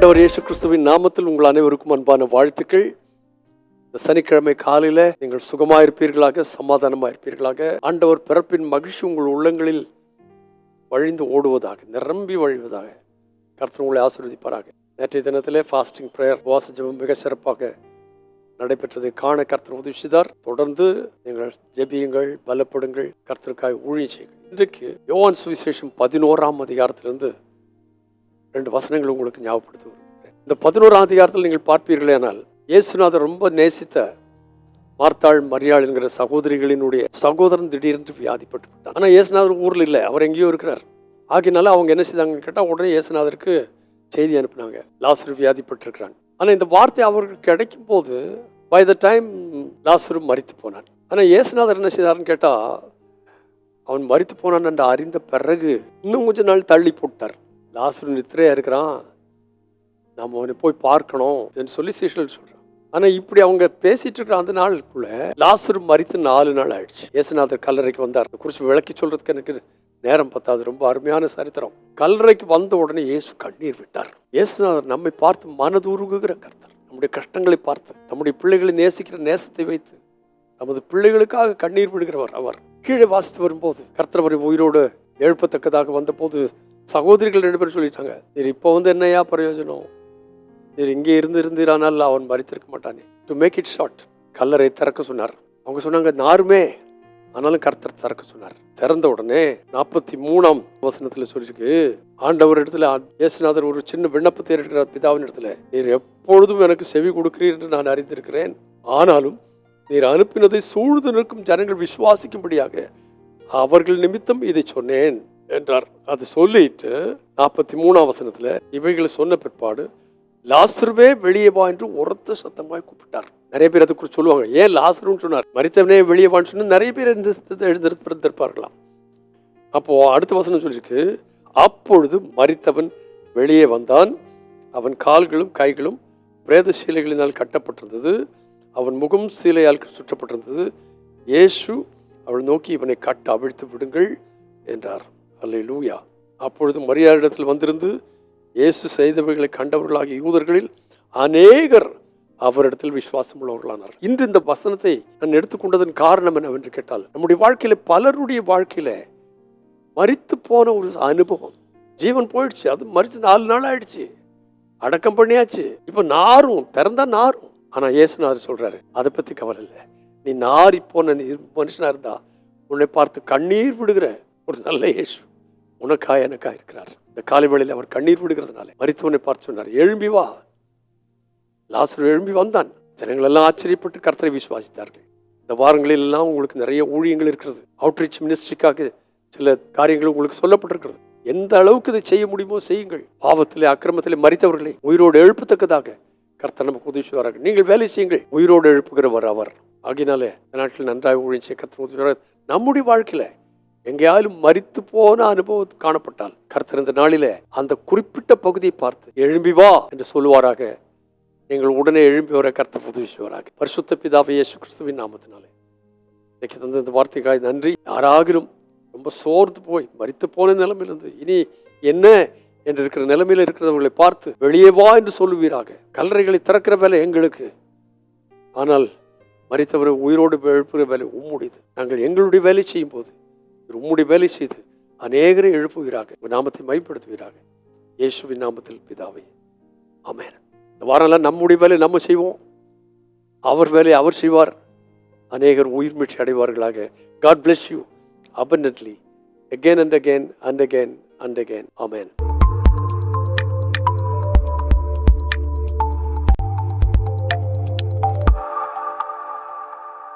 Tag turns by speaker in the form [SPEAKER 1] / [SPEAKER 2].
[SPEAKER 1] ஆண்டவர் இயேசு கிறிஸ்துவின் நாமத்தில் உங்கள் அனைவருக்கும் அன்பான வாழ்த்துக்கள். இந்த சனிக்கிழமை காலையில நீங்கள் சுகமாயிருப்பீர்களாக, சமாதானமாயிருப்பீர்களாக. ஆண்டவர் பிறப்பின் மகிழ்ச்சி உங்கள் உள்ளங்களில் வழிந்து ஓடுவதாக, நிரம்பி வழிவதாக. கர்த்தர் உங்களை ஆசீர்வதிப்பாராக. நேற்றைய தினத்திலே ஃபாஸ்டிங் பிரேயர், உபவாச ஜெபம் மிக சிறப்பாக நடைபெற்றதை காண கர்த்தர் உதவி செய்தார். தொடர்ந்து நீங்கள் ஜெபியுங்கள், பலப்படுங்கள், கர்த்தருக்காய் ஊழியம் செய்யுங்கள். இன்றைக்கு யோவான் சுவிசேஷம் 11ஆம் அதிகாரத்திலிருந்து 2 வசனங்கள் உங்களுக்கு ஞாபகப்படுத்த வருகிறேன். இந்த 11ஆம் அதிகாரத்தில் நீங்கள் பார்ப்பீர்களே, ஆனால் இயேசுநாதர் ரொம்ப நேசித்த மார்த்தாள், மரியாள் என்கிற சகோதரிகளினுடைய சகோதரன் திடீரென்று வியாதிப்பட்டு விட்டார். ஆனால் இயேசுநாதர் ஊரில் இல்லை, அவர் எங்கேயோ இருக்கிறார். ஆகினால அவங்க என்ன செய்தாங்கன்னு கேட்டால், உடனே இயேசுநாதருக்கு செய்தி அனுப்பினாங்க, லாசரு வியாதிப்பட்டிருக்கிறாங்க. ஆனால் இந்த வார்த்தை அவர்களுக்கு கிடைக்கும் போது பை த டைம் லாசரு மரித்து போனான். ஆனால் இயேசுநாதர் என்ன செய்தார்னு கேட்டால், அவன் மரித்து போனான் என்று அறிந்த பிறகு இன்னும் கொஞ்ச நாள் தள்ளி போட்டார். லாசரு நித்திரையா இருக்கிறான், நாம் அவனை போய் பார்க்கணும் என்று சொல்லி சீஷர்கள் சொல்றான். ஆனா இப்படி அவங்க பேசிட்டு இருக்கிற அந்த நாளுக்குள்ள லாசரு மரித்து 4 நாள் ஆயிடுச்சு. இயேசுநாதர் கல்லறைக்கு வந்தார். குறித்து விளக்கி சொல்றதுக்கு எனக்கு நேரம் பத்தாது. ரொம்ப அருமையான சரித்திரம். கல்லறைக்கு வந்த உடனே இயேசு கண்ணீர் விட்டார். இயேசுநாதர் நம்மை பார்த்து மனதுருகுகிற கர்த்தர். நம்முடைய கஷ்டங்களை பார்த்து, நம்முடைய பிள்ளைகளை நேசிக்கிற நேசத்தை வைத்து, நமது பிள்ளைகளுக்காக கண்ணீர் விடுகிறவர் அவர். கீழே வாசித்து வரும்போது கர்த்தர் அவரை உயிரோடு எழுப்பத்தக்கதாக வந்த போது சகோதரிகள் 2 பேரும் சொல்லிட்டாங்க, நீர் இப்போ என்னையா பிரயோஜனம், நீர் இங்கே இருந்திரானால் அவன் மரித்திருக்க மாட்டானே. டு மேக் இட் ஷார்ட், கல்லறை திறக்க சொன்னார். அவங்க சொன்னாங்க, நாருமே, ஆனாலும் கர்த்தர் திறக்க சொன்னார். திறந்த உடனே 43ஆம் வசனத்தில் சொல்லிருக்கு, ஆண்டவர் இடத்துல இயேசுநாதர் ஒரு சின்ன விண்ணப்பத்தை இருக்கிறார் பிதாவின் இடத்துல. நீர் எப்பொழுதும் எனக்கு செவி கொடுக்கிறீர் என்று நான் அறிந்திருக்கிறேன். ஆனாலும் நீர் அனுப்பினதை சூழ்ந்து நிற்கும் ஜனங்கள் விசுவாசிக்கும்படியாக அவர்கள் நிமித்தம் இதை சொன்னேன் என்றார். அது சொல்லிட்டு 43ஆம் வசனத்துல இவைகளை சொன்ன பிற்பாடு லாசருவே வெளியே வா என்று உரத்த சத்தமாய் கூப்பிட்டார். நிறைய பேர் அதை குறித்து சொல்லுவாங்க, ஏன் லாசருன்னு சொன்னார், மரித்தவனே வெளியே வான்னு சொன்னா நிறைய பேர் எழுந்திருப்பார்களாம். அப்போ அடுத்த வசனம் சொல்லிருக்கு, அப்பொழுது மரித்தவன் வெளியே வந்தான், அவன் கால்களும் கைகளும் பிரேத சீலைகளினால் கட்டப்பட்டிருந்தது, அவன் முகம் சீலையால் சுற்றப்பட்டிருந்தது. இயேசு அவள் நோக்கி, இவனை கட்ட அவிழ்த்து விடுங்கள் என்றார். அல்லேலூயா. அப்பொழுது மரியாளிடத்தில் வந்திருந்து இயேசு செய்தவைகளை கண்டவர்களாகிய யூதர்களில் அநேகர் அவரிடத்தில் விசுவாசம் உள்ளவர்களானார். இன்று இந்த வசனத்தை நான் எடுத்துக்கொண்டதன் காரணம் என்னவென்று கேட்டால், நம்முடைய வாழ்க்கையில பலருடைய வாழ்க்கையில மரித்து போன ஒரு அனுபவம். ஜீவன் போயிடுச்சு, அது மரிச்சு 4 நாள் ஆயிடுச்சு, அடக்கம் பண்ணியாச்சு, இப்ப நாரும் திறந்தா நாரும். ஆனா இயேசுநாதர் சொல்றாரு, அதை பத்தி கவலை இல்லை, நீ நாரி போன மனுஷனா இருந்தா உன்னை பார்த்து கண்ணீர் விடுகிற ஒரு நல்ல இயேசு உனக்காய் எனக்காய் இருக்கிறார். இந்த காலை வேளையில் அவர் கண்ணீர் விடுகிறதுனால மரித்தவனை பார்த்து சொன்னார், எழும்பி வா. லாசரு எழும்பி வந்தான். ஜனங்கள் எல்லாம் ஆச்சரியப்பட்டு கர்த்தரை விசுவாசித்தார்கள். இந்த வாரங்களில் எல்லாம் உங்களுக்கு நிறைய ஊழியங்கள் இருக்கிறது. அவுட்ரீச் மினிஸ்ட்ரிக்காக சில காரியங்கள் உங்களுக்கு சொல்லப்பட்டிருக்கிறது. எந்த அளவுக்கு இதை செய்ய முடியுமோ செய்யுங்கள். பாவத்திலே அக்கிரமத்திலே மரித்தவர்களை உயிரோடு எழுப்பத்தக்கதாக கர்த்தர் நமக்கு உதவி செய்வார்கள். நீங்கள் வேலை செய்யுங்கள், உயிரோடு எழுப்புகிறவர் அவர். ஆகினாலே இந்த நாட்டில் நன்றாக ஊழியம் செய்ய கர்த்தர் உதவி செய்வார். நம்முடைய வாழ்க்கையில எங்கேயாலும் மரித்து போன அனுபவம் காணப்பட்டால் கர்த்தர் இந்த நாளிலே அந்த குறிப்பிட்ட பகுதியை பார்த்து எழும்பி வா என்று சொல்லுவாராக. நீங்கள் உடனே எழும்பி வர கர்த்தர் உதவி செய்வாராக. பரிசுத்த பிதாவே இயேசு கிறிஸ்துவின் நாமத்தினாலே இன்னைக்கு தந்த இந்த வார்த்தைக்காய் நன்றி. யாராகிலும் ரொம்ப சோர்ந்து போய் மரித்து போன நிலைமையிலிருந்து இனி என்ன என்று இருக்கிற நிலைமையில இருக்கிறவர்களை பார்த்து வெளியே வா என்று சொல்லுவீராக. கல்லறைகளை திறக்கிற வேலை எங்களுக்கு, ஆனால் மரித்தவரை உயிரோடு எழுப்புகிற வேலை உம்முடையது. நாங்கள் எங்களுடைய வேலை செய்யும் போது உம்முடைய வேலை செய்து அநேகரை எழுப்புவீராக, உங்கள் நாமத்தை மைப்படுத்துவீராக. இயேசுவின் நாமத்தில் பிதாவே, ஆமென். இந்த வாரம்லாம் நம்முடைய வேலை நம்ம செய்வோம், அவர் வேலை அவர் செய்வார். அநேகர் உயிர் மீட்சி அடைவார்களாக. God bless you abundantly again and again and again and again. Amen.